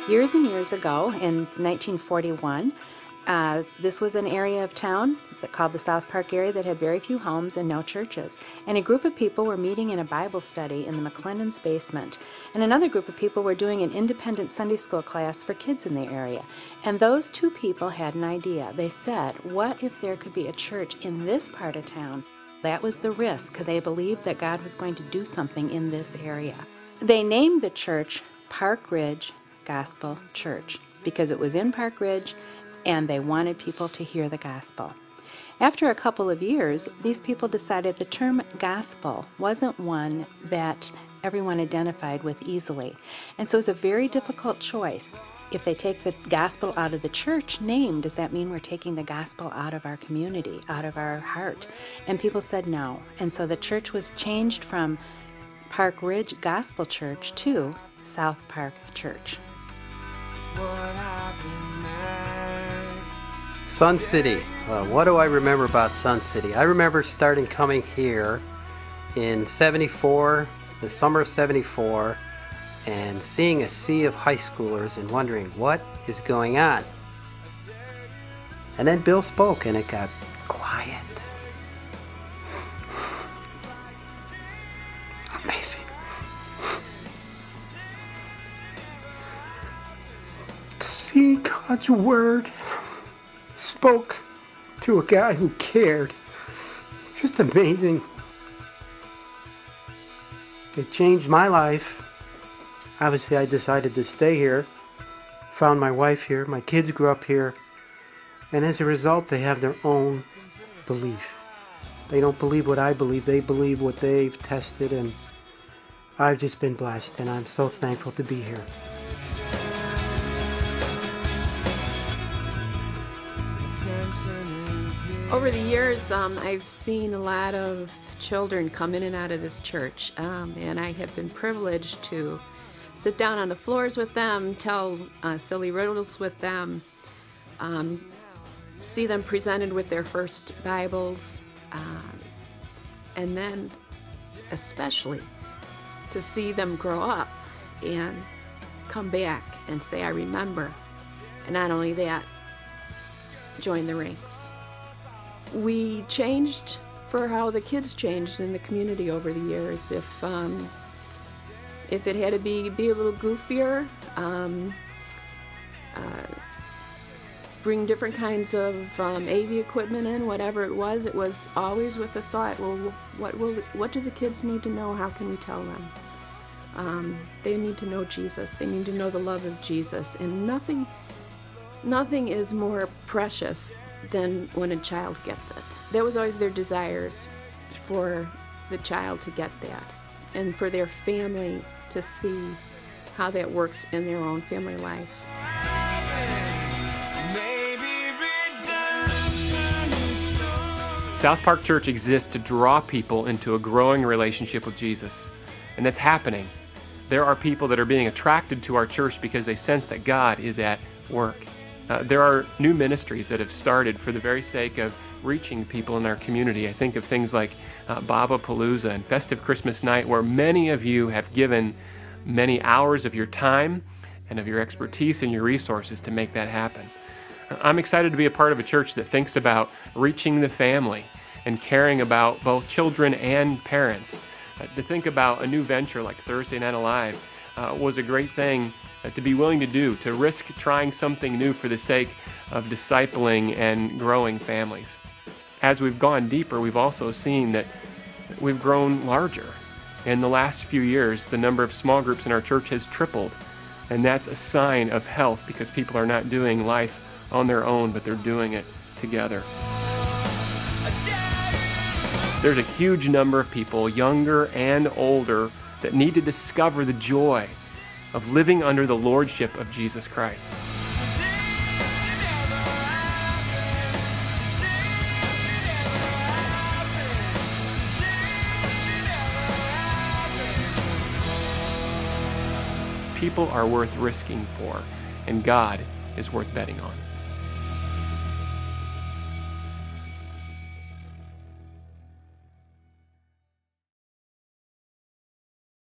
Years and years ago, in 1941, this was an area of town called the South Park area that had very few homes and no churches. And a group of people were meeting in a Bible study in the McLennan's basement. And another group of people were doing an independent Sunday school class for kids in the area. And those two people had an idea. They said, what if there could be a church in this part of town? That was the risk. They believed that God was going to do something in this area. They named the church Park Ridge Gospel Church because it was in Park Ridge and they wanted people to hear the gospel. After a couple of years, these people decided the term gospel wasn't one that everyone identified with easily. And so it was a very difficult choice. If they take the gospel out of the church name, does that mean we're taking the gospel out of our community, out of our heart? And people said no. And so the church was changed from Park Ridge Gospel Church to South Park Church. Sun City. What do I remember about Sun City? I remember coming here in '74, the summer of '74, and seeing a sea of high schoolers and wondering what is going on. And then Bill spoke and it got quiet. Amazing. To see God's word spoke to a guy who cared. Just amazing. It changed my life. Obviously, I decided to stay here. Found my wife here. My kids grew up here. And as a result, they have their own belief. They don't believe what I believe. They believe what they've tested. And I've just been blessed. And I'm so thankful to be here. Over the years, I've seen a lot of children come in and out of this church, and I have been privileged to sit down on the floors with them, tell silly riddles with them, see them presented with their first Bibles, and then especially to see them grow up and come back and say, I remember. And not only that, join the ranks. We changed for how the kids changed in the community over the years. If it had to be a little goofier, bring different kinds of AV equipment in, whatever it was always with the thought, well, what do the kids need to know? How can we tell them? They need to know Jesus. They need to know the love of Jesus. And nothing is more precious than when a child gets it. That was always their desires, for the child to get that and for their family to see how that works in their own family life. South Park Church exists to draw people into a growing relationship with Jesus, and that's happening. There are people that are being attracted to our church because they sense that God is at work. There are new ministries that have started for the very sake of reaching people in our community. I think of things like Baba Palooza and Festive Christmas Night, where many of you have given many hours of your time and of your expertise and your resources to make that happen. I'm excited to be a part of a church that thinks about reaching the family and caring about both children and parents. To think about a new venture like Thursday Night Alive was a great thing to be willing to do, to risk trying something new for the sake of discipling and growing families. As we've gone deeper, we've also seen that we've grown larger. In the last few years, the number of small groups in our church has tripled, and that's a sign of health because people are not doing life on their own, but they're doing it together. There's a huge number of people, younger and older, that need to discover the joy of living under the lordship of Jesus Christ. People are worth risking for, and God is worth betting on.